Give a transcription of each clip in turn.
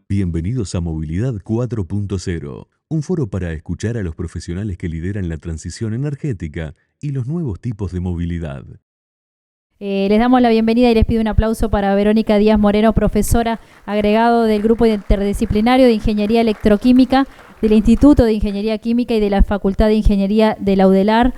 Bienvenidos a Movilidad 4.0, un foro para escuchar a los profesionales que lideran la transición energética y los nuevos tipos de movilidad. Les damos la bienvenida y les pido un aplauso para Verónica Díaz Moreno, profesora agregado del Grupo Interdisciplinario de Ingeniería Electroquímica del Instituto de Ingeniería Química y de la Facultad de Ingeniería de la UDELAR.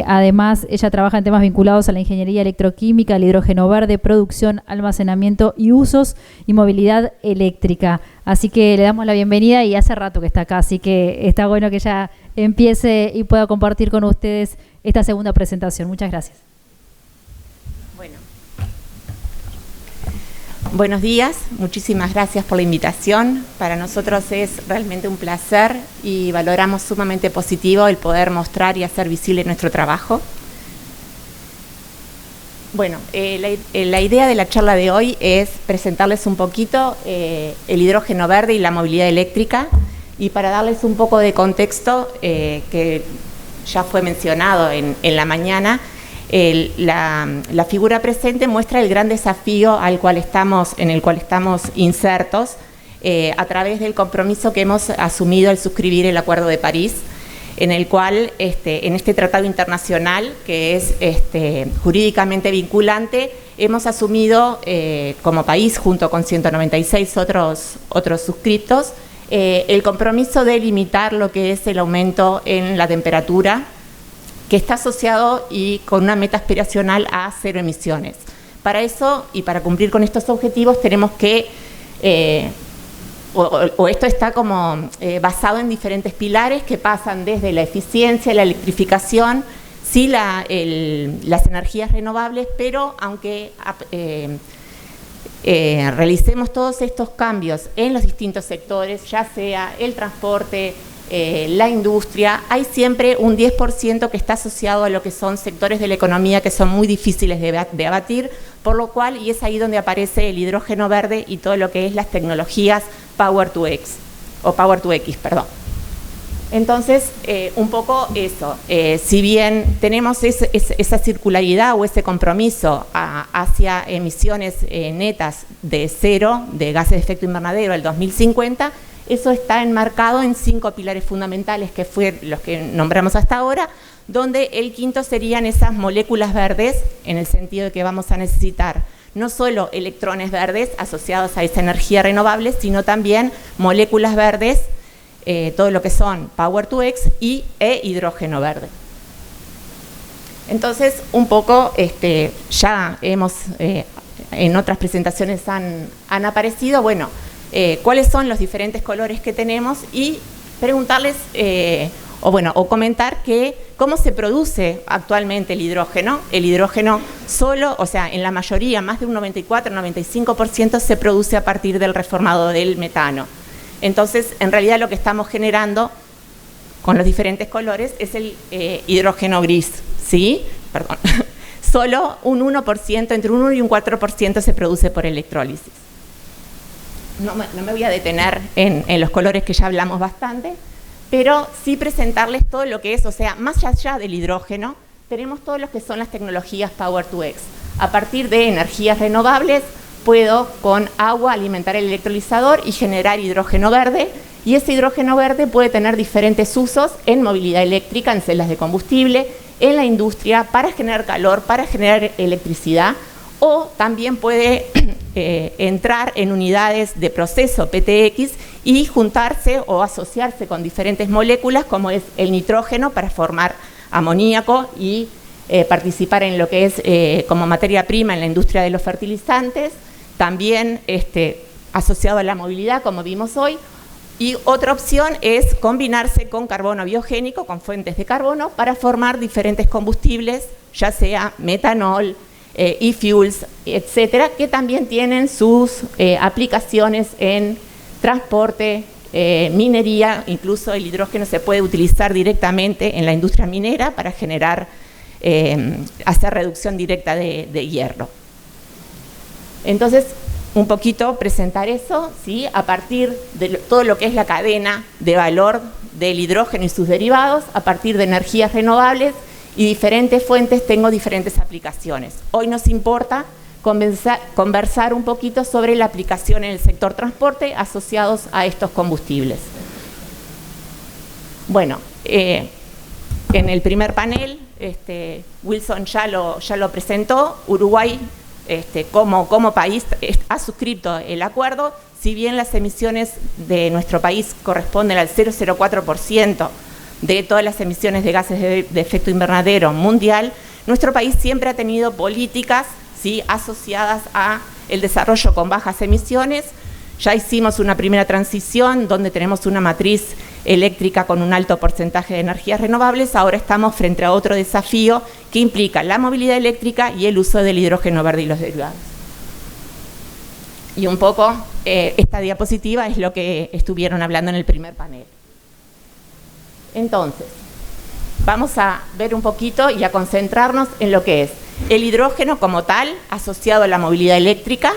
Además, ella trabaja en temas vinculados a la ingeniería electroquímica, al hidrógeno verde, producción, almacenamiento y usos y movilidad eléctrica. Así que le damos la bienvenida y hace rato que está acá, así que está bueno que ella empiece y pueda compartir con ustedes esta segunda presentación. Muchas gracias. Buenos días, muchísimas gracias por la invitación. Para nosotros es realmente un placer y valoramos sumamente positivo el poder mostrar y hacer visible nuestro trabajo. Bueno, la idea de la charla de hoy es presentarles un poquito el hidrógeno verde y la movilidad eléctrica, y para darles un poco de contexto que ya fue mencionado en la mañana. La figura presente muestra el gran desafío en el cual estamos insertos a través del compromiso que hemos asumido al suscribir el Acuerdo de París, en el cual en este tratado internacional que es jurídicamente vinculante, hemos asumido como país, junto con 196 otros suscriptos, el compromiso de limitar lo que es el aumento en la temperatura, que está asociado y con una meta aspiracional a cero emisiones. Para eso y para cumplir con estos objetivos tenemos que, esto está como basado en diferentes pilares que pasan desde la eficiencia, la electrificación, sí las energías renovables, pero aunque realicemos todos estos cambios en los distintos sectores, ya sea el transporte, la industria, hay siempre un 10% que está asociado a lo que son sectores de la economía que son muy difíciles de abatir, por lo cual, y es ahí donde aparece el hidrógeno verde y todo lo que es las tecnologías Power to X, perdón. Entonces, un poco eso, si bien tenemos esa circularidad o ese compromiso hacia emisiones netas de cero de gases de efecto invernadero al 2050, eso está enmarcado en 5 pilares fundamentales que fueron los que nombramos hasta ahora, donde el quinto serían esas moléculas verdes, en el sentido de que vamos a necesitar no solo electrones verdes asociados a esa energía renovable, sino también moléculas verdes, todo lo que son Power to X e hidrógeno verde. Entonces, un poco, ya hemos, en otras presentaciones han aparecido, bueno, cuáles son los diferentes colores que tenemos y preguntarles o comentar cómo se produce actualmente el hidrógeno. El hidrógeno solo, o sea, en la mayoría, más de un 94-95% se produce a partir del reformado del metano. Entonces, en realidad lo que estamos generando con los diferentes colores es el hidrógeno gris, ¿sí? Perdón. Solo un 1%, entre un 1 y un 4% se produce por electrólisis. No me voy a detener en los colores que ya hablamos bastante, pero sí presentarles todo lo que es, o sea, más allá del hidrógeno, tenemos todo lo que son las tecnologías Power to X. A partir de energías renovables, puedo con agua alimentar el electrolizador y generar hidrógeno verde, y ese hidrógeno verde puede tener diferentes usos en movilidad eléctrica, en celdas de combustible, en la industria, para generar calor, para generar electricidad, o también puede entrar en unidades de proceso PTX y juntarse o asociarse con diferentes moléculas, como es el nitrógeno, para formar amoníaco y participar en lo que es como materia prima en la industria de los fertilizantes, también asociado a la movilidad, como vimos hoy. Y otra opción es combinarse con carbono biogénico, con fuentes de carbono, para formar diferentes combustibles, ya sea metanol, e-fuels, etcétera, que también tienen sus aplicaciones en transporte, minería. Incluso el hidrógeno se puede utilizar directamente en la industria minera para generar, hacer reducción directa de hierro. Entonces, un poquito presentar eso, ¿sí? A partir de todo lo que es la cadena de valor del hidrógeno y sus derivados, a partir de energías renovables y diferentes fuentes, tengo diferentes aplicaciones. Hoy nos importa conversar un poquito sobre la aplicación en el sector transporte asociados a estos combustibles. Bueno, en el primer panel, Wilson ya lo presentó. Uruguay, como país, ha suscrito el acuerdo. Si bien las emisiones de nuestro país corresponden al 0,04% de todas las emisiones de gases de efecto invernadero mundial, nuestro país siempre ha tenido políticas, ¿sí?, asociadas a el desarrollo con bajas emisiones. Ya hicimos una primera transición donde tenemos una matriz eléctrica con un alto porcentaje de energías renovables. Ahora estamos frente a otro desafío que implica la movilidad eléctrica y el uso del hidrógeno verde y los derivados. Y un poco esta diapositiva es lo que estuvieron hablando en el primer panel. Entonces, vamos a ver un poquito y a concentrarnos en lo que es el hidrógeno como tal, asociado a la movilidad eléctrica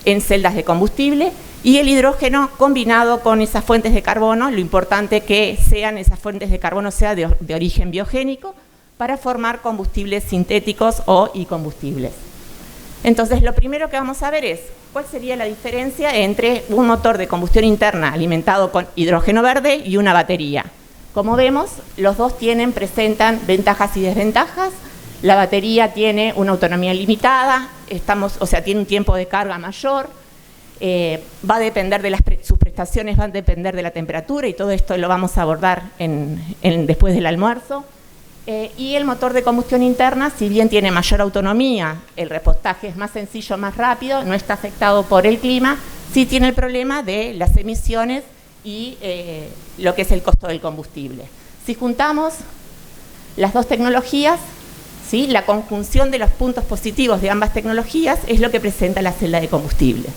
en celdas de combustible, y el hidrógeno combinado con esas fuentes de carbono, lo importante que sean esas fuentes de carbono sea de origen biogénico, para formar combustibles sintéticos o combustibles. Entonces, lo primero que vamos a ver es cuál sería la diferencia entre un motor de combustión interna alimentado con hidrógeno verde y una batería. Como vemos, los dos presentan ventajas y desventajas. La batería tiene una autonomía limitada, tiene un tiempo de carga mayor, va a depender de sus prestaciones, van a depender de la temperatura, y todo esto lo vamos a abordar después del almuerzo. Y el motor de combustión interna, si bien tiene mayor autonomía, el repostaje es más sencillo, más rápido, no está afectado por el clima, sí tiene el problema de las emisiones y lo que es el costo del combustible. Si juntamos las dos tecnologías, ¿sí?, la conjunción de los puntos positivos de ambas tecnologías es lo que presenta la celda de combustible.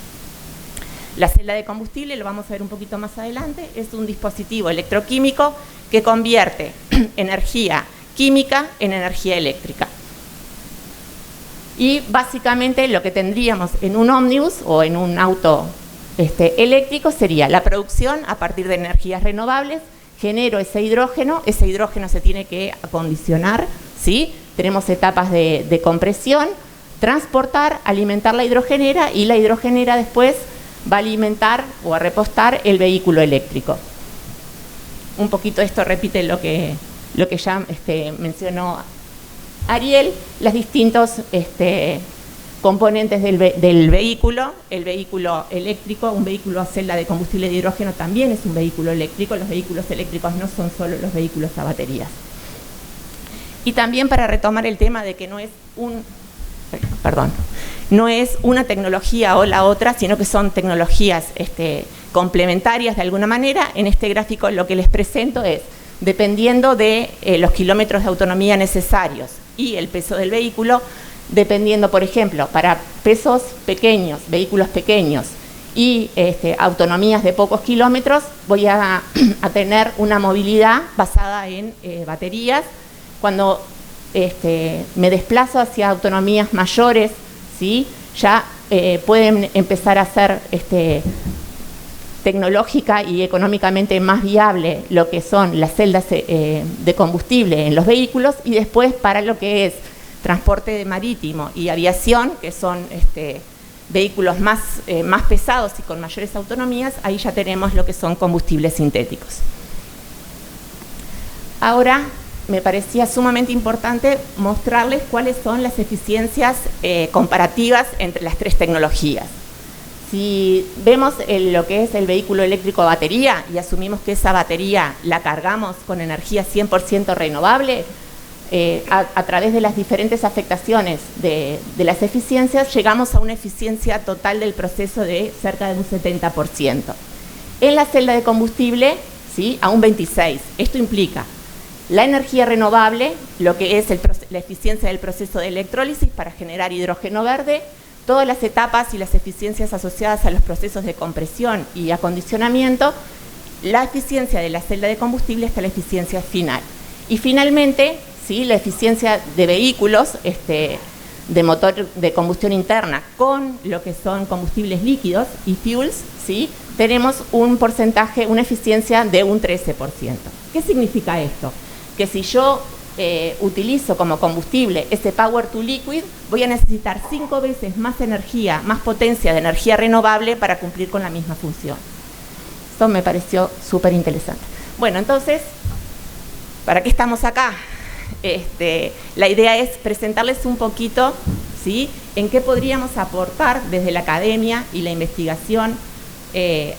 La celda de combustible, lo vamos a ver un poquito más adelante, es un dispositivo electroquímico que convierte energía química en energía eléctrica. Y básicamente lo que tendríamos en un ómnibus o en un auto eléctrico sería la producción a partir de energías renovables. Genero ese hidrógeno se tiene que acondicionar, ¿sí? Tenemos etapas de compresión, transportar, alimentar la hidrogenera, y la hidrogenera después va a alimentar o a repostar el vehículo eléctrico. Un poquito esto repite lo que ya mencionó Ariel, los distintos componentes del vehículo. El vehículo eléctrico, un vehículo a celda de combustible de hidrógeno también es un vehículo eléctrico. Los vehículos eléctricos no son solo los vehículos a baterías. Y también, para retomar el tema de que no es una tecnología o la otra, sino que son tecnologías complementarias de alguna manera, en este gráfico lo que les presento es, dependiendo de los kilómetros de autonomía necesarios y el peso del vehículo, dependiendo, por ejemplo, para pesos pequeños, vehículos pequeños y autonomías de pocos kilómetros, voy a tener una movilidad basada en baterías. Cuando me desplazo hacia autonomías mayores, ¿sí?, ya pueden empezar a ser tecnológica y económicamente más viable lo que son las celdas de combustible en los vehículos, y después para lo que es transporte marítimo y aviación, que son vehículos más pesados y con mayores autonomías, ahí ya tenemos lo que son combustibles sintéticos. Ahora, me parecía sumamente importante mostrarles cuáles son las eficiencias comparativas entre las tres tecnologías. Si vemos lo que es el vehículo eléctrico a batería y asumimos que esa batería la cargamos con energía 100% renovable, a través de las diferentes afectaciones de las eficiencias, llegamos a una eficiencia total del proceso de cerca de un 70%. En la celda de combustible, ¿sí?, a un 26%. Esto implica la energía renovable, lo que es la eficiencia del proceso de electrólisis para generar hidrógeno verde, todas las etapas y las eficiencias asociadas a los procesos de compresión y acondicionamiento, la eficiencia de la celda de combustible hasta la eficiencia final. Y finalmente, ¿sí?, la eficiencia de vehículos de motor de combustión interna con lo que son combustibles líquidos y fuels, ¿sí?, tenemos un porcentaje, una eficiencia de un 13%. ¿Qué significa esto? Que si yo utilizo como combustible ese power to liquid, voy a necesitar 5 veces más energía, más potencia de energía renovable para cumplir con la misma función. Esto me pareció súper interesante. Bueno, entonces, ¿para qué estamos acá? La idea es presentarles un poquito, ¿sí?, en qué podríamos aportar desde la academia y la investigación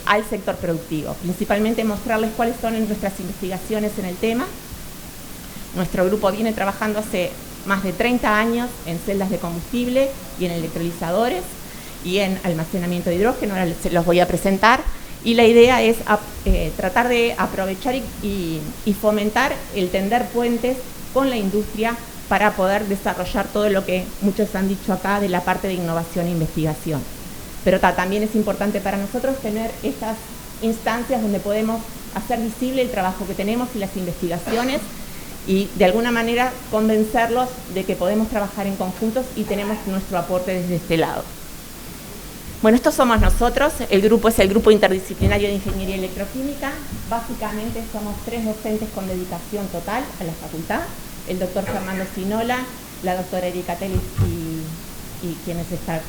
al sector productivo. Principalmente mostrarles cuáles son nuestras investigaciones en el tema. Nuestro grupo viene trabajando hace más de 30 años en celdas de combustible y en electrolizadores y en almacenamiento de hidrógeno. Ahora se los voy a presentar. Y la idea es tratar de aprovechar y fomentar el tender puentes con la industria para poder desarrollar todo lo que muchos han dicho acá de la parte de innovación e investigación. Pero también es importante para nosotros tener estas instancias donde podemos hacer visible el trabajo que tenemos y las investigaciones y de alguna manera convencerlos de que podemos trabajar en conjuntos y tenemos nuestro aporte desde este lado. Bueno, estos somos nosotros, el grupo es el Grupo Interdisciplinario de Ingeniería Electroquímica. Básicamente somos 3 docentes con dedicación total a la facultad, el doctor Fernando Spinola, la doctora Erika Telis y quienes están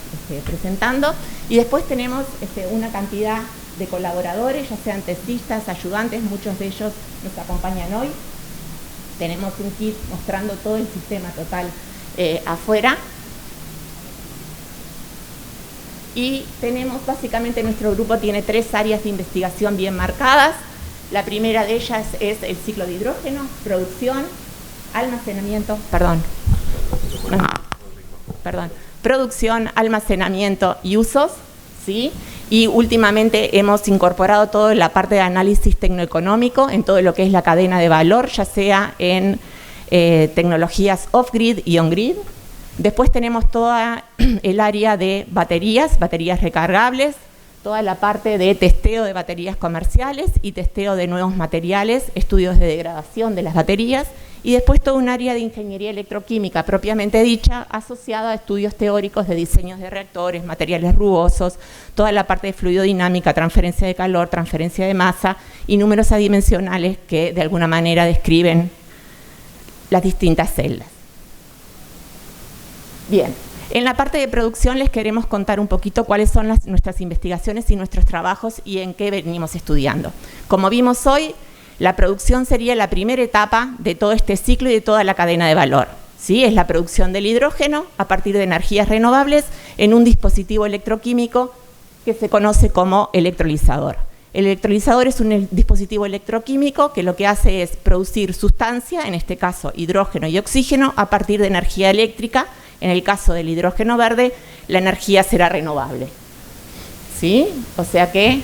presentando. Y después tenemos una cantidad de colaboradores, ya sean tesistas, ayudantes, muchos de ellos nos acompañan hoy. Tenemos un kit mostrando todo el sistema total afuera. Y tenemos, básicamente, nuestro grupo tiene 3 áreas de investigación bien marcadas. La primera de ellas es el ciclo de hidrógeno, producción, almacenamiento, producción, almacenamiento y usos, ¿sí? Y últimamente hemos incorporado toda la parte de análisis tecnoeconómico en todo lo que es la cadena de valor, ya sea en tecnologías off-grid y on-grid. Después tenemos toda el área de baterías recargables, toda la parte de testeo de baterías comerciales y testeo de nuevos materiales, estudios de degradación de las baterías, y después todo un área de ingeniería electroquímica propiamente dicha, asociada a estudios teóricos de diseños de reactores, materiales rugosos, toda la parte de fluidodinámica, transferencia de calor, transferencia de masa y números adimensionales que de alguna manera describen las distintas celdas. Bien, en la parte de producción les queremos contar un poquito cuáles son nuestras investigaciones y nuestros trabajos y en qué venimos estudiando. Como vimos hoy, la producción sería la primera etapa de todo este ciclo y de toda la cadena de valor, ¿sí? Es la producción del hidrógeno a partir de energías renovables en un dispositivo electroquímico que se conoce como electrolizador. El electrolizador es un dispositivo electroquímico que lo que hace es producir sustancia, en este caso hidrógeno y oxígeno, a partir de energía eléctrica. En el caso del hidrógeno verde, la energía será renovable, ¿sí? O sea que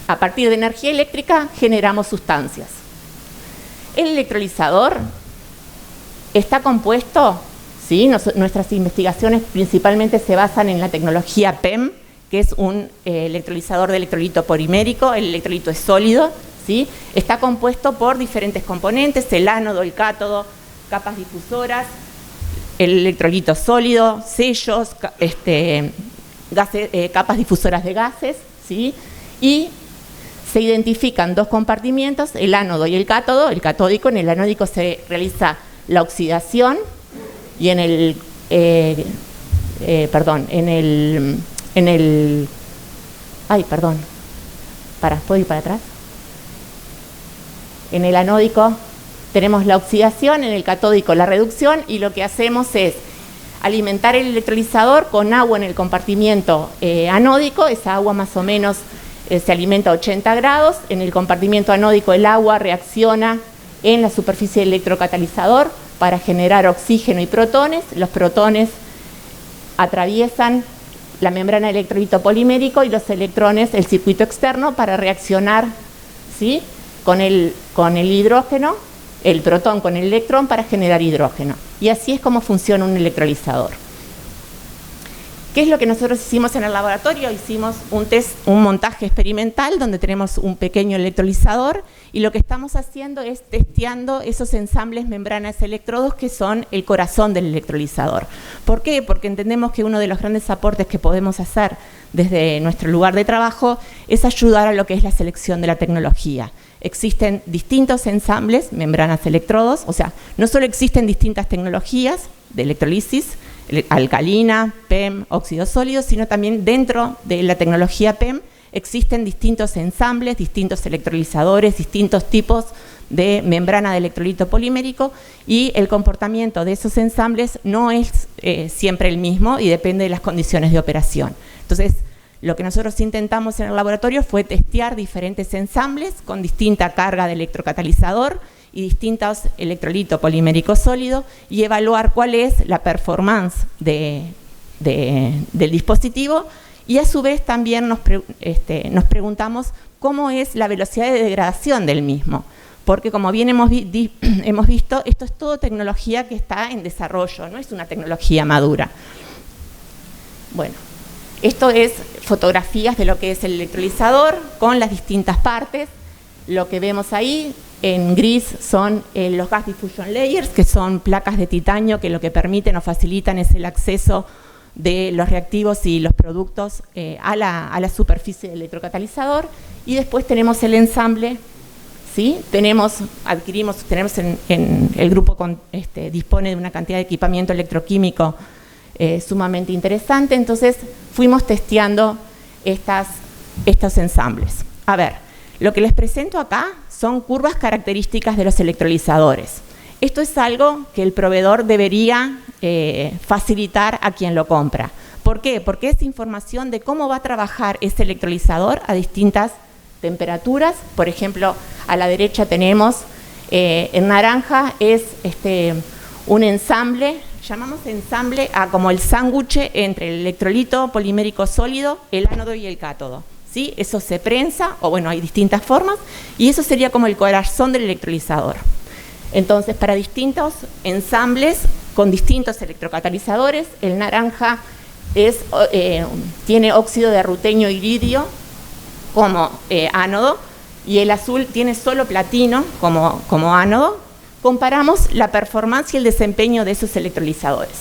a partir de energía eléctrica generamos sustancias. El electrolizador está compuesto, ¿sí? Nuestras investigaciones principalmente se basan en la tecnología PEM, que es un electrolizador de electrolito polimérico. El electrolito es sólido, ¿sí? Está compuesto por diferentes componentes, el ánodo, el cátodo, capas difusoras, el electrolito sólido, sellos, capas difusoras de gases, ¿sí? Y se identifican 2 compartimientos, el ánodo y el cátodo. El catódico, en el anódico se realiza la oxidación y en el ¿puedo ir para atrás? En el anódico tenemos la oxidación, en el catódico la reducción, y lo que hacemos es alimentar el electrolizador con agua en el compartimiento anódico. Esa agua más o menos se alimenta a 80 grados. En el compartimento anódico el agua reacciona en la superficie del electrocatalizador para generar oxígeno y protones. Los protones atraviesan la membrana del electrolito polimérico y los electrones el circuito externo para reaccionar, ¿sí?, con el hidrógeno, el protón con el electrón para generar hidrógeno. Y así es como funciona un electrolizador. ¿Qué es lo que nosotros hicimos en el laboratorio? Hicimos un montaje experimental donde tenemos un pequeño electrolizador y lo que estamos haciendo es testeando esos ensambles membranas electrodos que son el corazón del electrolizador. ¿Por qué? Porque entendemos que uno de los grandes aportes que podemos hacer desde nuestro lugar de trabajo es ayudar a lo que es la selección de la tecnología. existen distintos ensambles, membranas, electrodos, o sea, no solo existen distintas tecnologías de electrolisis, alcalina, PEM, óxido sólido, sino también dentro de la tecnología PEM existen distintos ensambles, distintos electrolizadores, distintos tipos de membrana de electrolito polimérico, y el comportamiento de esos ensambles no es siempre el mismo y depende de las condiciones de operación. Entonces, lo que nosotros intentamos en el laboratorio fue testear diferentes ensambles con distinta carga de electrocatalizador y distintos electrolito polimérico sólido y evaluar cuál es la performance del dispositivo, y a su vez también nos preguntamos cómo es la velocidad de degradación del mismo, porque como bien hemos visto, esto es todo tecnología que está en desarrollo, no es una tecnología madura. Bueno, esto es fotografías de lo que es el electrolizador con las distintas partes. Lo que vemos ahí en gris son los gas diffusion layers, que son placas de titanio que lo que permiten o facilitan es el acceso de los reactivos y los productos a la superficie del electrocatalizador. Y después tenemos el ensamble, ¿sí? Tenemos en el grupo dispone de una cantidad de equipamiento electroquímico sumamente interesante, entonces fuimos testeando estos ensambles. A ver, lo que les presento acá son curvas características de los electrolizadores. Esto es algo que el proveedor debería facilitar a quien lo compra. ¿Por qué? Porque es información de cómo va a trabajar ese electrolizador a distintas temperaturas. Por ejemplo, a la derecha tenemos, en naranja es un ensamble, llamamos ensamble a como el sándwich entre el electrolito polimérico sólido, el ánodo y el cátodo, ¿sí? Eso se prensa, o bueno, hay distintas formas, y eso sería como el corazón del electrolizador. Entonces, para distintos ensambles con distintos electrocatalizadores, el naranja tiene óxido de rutenio iridio como ánodo, y el azul tiene solo platino como ánodo. Comparamos la performance y el desempeño de esos electrolizadores.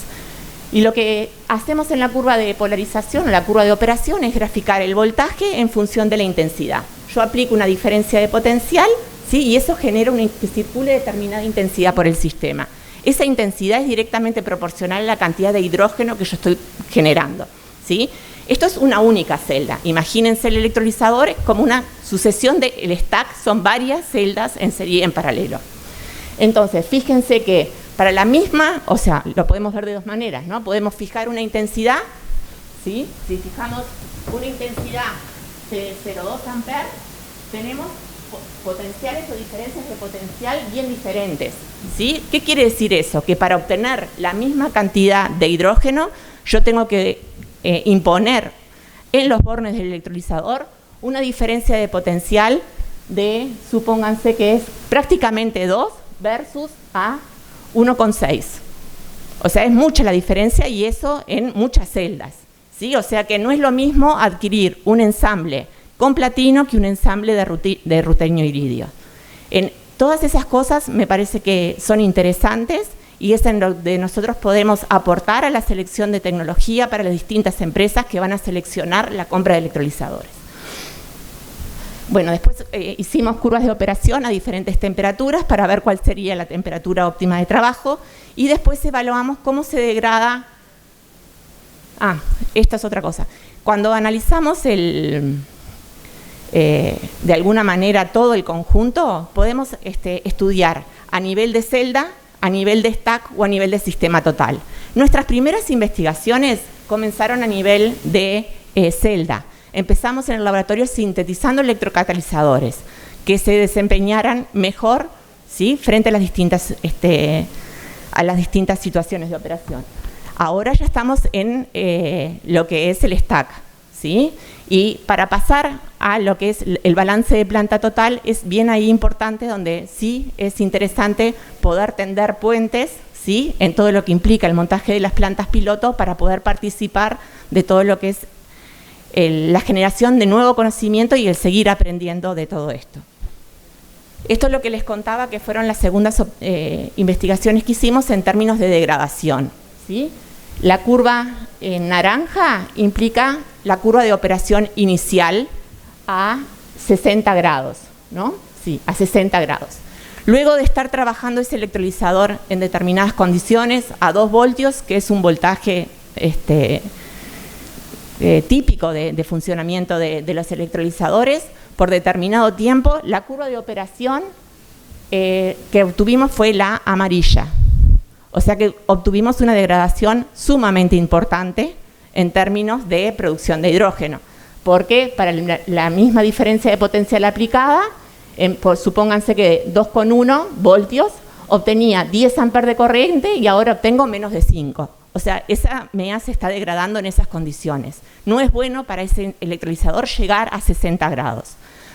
Y lo que hacemos en la curva de polarización, o la curva de operación, es graficar el voltaje en función de la intensidad. Yo aplico una diferencia de potencial, ¿sí? Y eso genera que circule determinada intensidad por el sistema. Esa intensidad es directamente proporcional a la cantidad de hidrógeno que yo estoy generando, ¿sí? Esto es una única celda. Imagínense el electrolizador como una sucesión el stack, son varias celdas en serie en paralelo. Entonces, fíjense que para la misma, o sea, lo podemos ver de dos maneras, ¿no? Podemos fijar una intensidad, ¿sí? Si fijamos una intensidad de 0,2 amperes, tenemos potenciales o diferencias de potencial bien diferentes, ¿sí? ¿Qué quiere decir eso? Que para obtener la misma cantidad de hidrógeno, yo tengo que imponer en los bornes del electrolizador una diferencia de potencial de, supónganse que es prácticamente 2 versus a 1,6. O sea, es mucha la diferencia, y eso en muchas celdas, ¿sí? O sea que no es lo mismo adquirir un ensamble con platino que un ensamble de rutenio iridio. En todas esas cosas me parece que son interesantes, y es en donde nosotros podemos aportar a la selección de tecnología para las distintas empresas que van a seleccionar la compra de electrolizadores. Bueno, después hicimos curvas de operación a diferentes temperaturas para ver cuál sería la temperatura óptima de trabajo, y después evaluamos cómo se degrada. Esta es otra cosa. Cuando analizamos de alguna manera todo el conjunto, podemos estudiar a nivel de celda, a nivel de stack o a nivel de sistema total. Nuestras primeras investigaciones comenzaron a nivel de celda. Empezamos en el laboratorio sintetizando electrocatalizadores que se desempeñaran mejor, ¿sí? Frente a las distintas situaciones de operación. Ahora ya estamos en lo que es el stack, ¿sí? Y para pasar a lo que es el balance de planta total, es bien ahí importante, donde sí es interesante poder tender puentes, ¿sí? En todo lo que implica el montaje de las plantas piloto, para poder participar de todo lo que es la generación de nuevo conocimiento y el seguir aprendiendo de todo esto. Esto es lo que les contaba, que fueron las segundas investigaciones que hicimos en términos de degradación, ¿sí? La curva en naranja implica la curva de operación inicial a 60 grados, ¿no? Sí, a 60 grados. Luego de estar trabajando ese electrolizador en determinadas condiciones, a 2 voltios, que es un voltaje típico de funcionamiento de los electrolizadores, por determinado tiempo, la curva de operación que obtuvimos fue la amarilla. O sea que obtuvimos una degradación sumamente importante en términos de producción de hidrógeno, porque para la misma diferencia de potencial aplicada, supónganse que 2,1 voltios obtenía 10 amperes de corriente y ahora obtengo menos de 5. O sea, esa MEA se está degradando en esas condiciones. No es bueno para ese electrolizador llegar a 60 grados,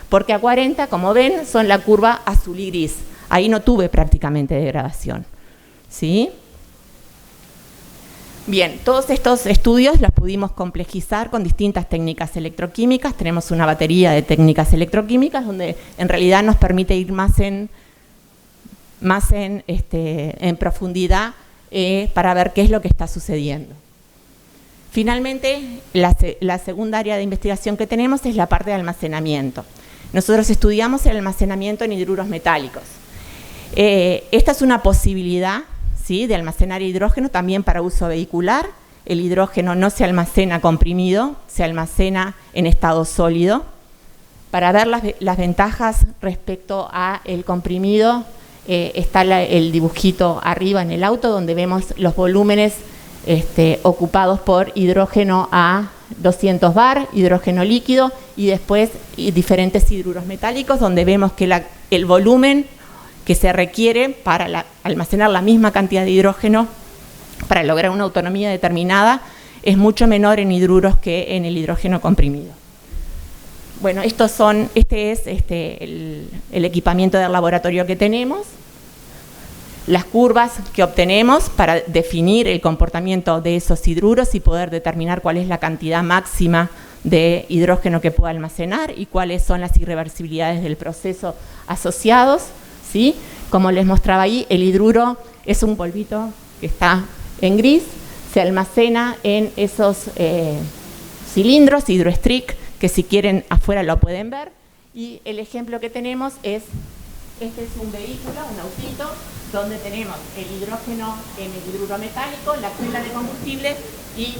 porque a 40, como ven, son la curva azul y gris. Ahí no tuve prácticamente degradación. ¿Sí? Bien, todos estos estudios los pudimos complejizar con distintas técnicas electroquímicas. Tenemos una batería de técnicas electroquímicas donde en realidad nos permite ir más en profundidad para ver qué es lo que está sucediendo. Finalmente, la segunda área de investigación que tenemos es la parte de almacenamiento. Nosotros estudiamos el almacenamiento en hidruros metálicos. Esta es una posibilidad, ¿sí?, de almacenar hidrógeno también para uso vehicular. El hidrógeno no se almacena comprimido, se almacena en estado sólido. Para ver las ventajas respecto al comprimido, está el dibujito arriba en el auto donde vemos los volúmenes ocupados por hidrógeno a 200 bar, hidrógeno líquido, y después diferentes hidruros metálicos donde vemos que el volumen que se requiere para almacenar la misma cantidad de hidrógeno para lograr una autonomía determinada es mucho menor en hidruros que en el hidrógeno comprimido. Bueno, este es el equipamiento del laboratorio que tenemos, las curvas que obtenemos para definir el comportamiento de esos hidruros y poder determinar cuál es la cantidad máxima de hidrógeno que pueda almacenar y cuáles son las irreversibilidades del proceso asociados. ¿Sí? Como les mostraba ahí, el hidruro es un polvito que está en gris, se almacena en esos cilindros, hidrostric, que si quieren afuera lo pueden ver, y el ejemplo que tenemos es, este es un vehículo, un autito, donde tenemos el hidrógeno en el hidruro metálico, la celda de combustible, y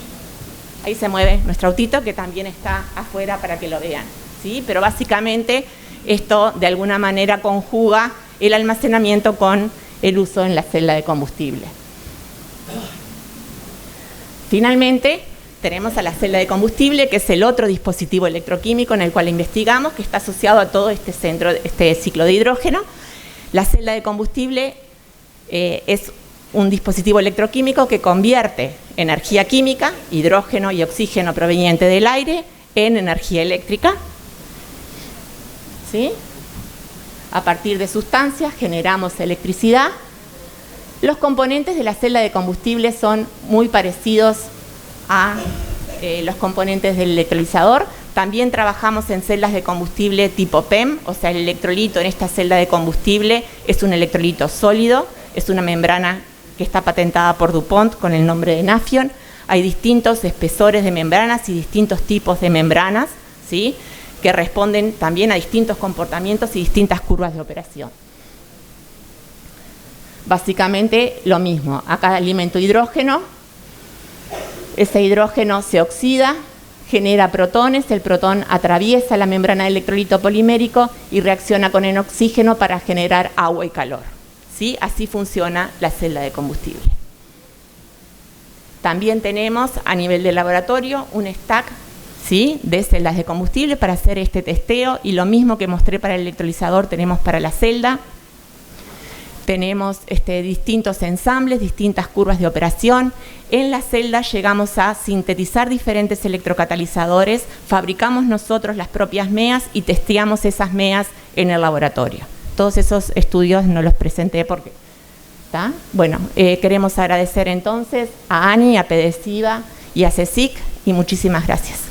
ahí se mueve nuestro autito que también está afuera para que lo vean. ¿Sí? Pero básicamente esto de alguna manera conjuga el almacenamiento con el uso en la celda de combustible. Finalmente, tenemos a la celda de combustible, que es el otro dispositivo electroquímico en el cual investigamos, que está asociado a todo este ciclo de hidrógeno. La celda de combustible es un dispositivo electroquímico que convierte energía química, hidrógeno y oxígeno proveniente del aire, en energía eléctrica. ¿Sí? A partir de sustancias generamos electricidad. Los componentes de la celda de combustible son muy parecidos a los componentes del electrolizador. También trabajamos en celdas de combustible tipo PEM, o sea, el electrolito en esta celda de combustible es un electrolito sólido, es una membrana que está patentada por DuPont con el nombre de Nafion. Hay distintos espesores de membranas y distintos tipos de membranas, ¿sí?, que responden también a distintos comportamientos y distintas curvas de operación. Básicamente lo mismo, acá alimento hidrógeno, ese hidrógeno se oxida, genera protones, el protón atraviesa la membrana del electrolito polimérico y reacciona con el oxígeno para generar agua y calor. ¿Sí? Así funciona la celda de combustible. También tenemos a nivel de laboratorio un stack, ¿sí?, de celdas de combustible para hacer este testeo, y lo mismo que mostré para el electrolizador tenemos para la celda. Tenemos distintos ensambles, distintas curvas de operación. En la celda llegamos a sintetizar diferentes electrocatalizadores, fabricamos nosotros las propias MEAs y testeamos esas MEAs en el laboratorio. Todos esos estudios no los presenté porque... ¿está? Bueno, queremos agradecer entonces a ANI, a PEDESIVA y a CSIC, y muchísimas gracias.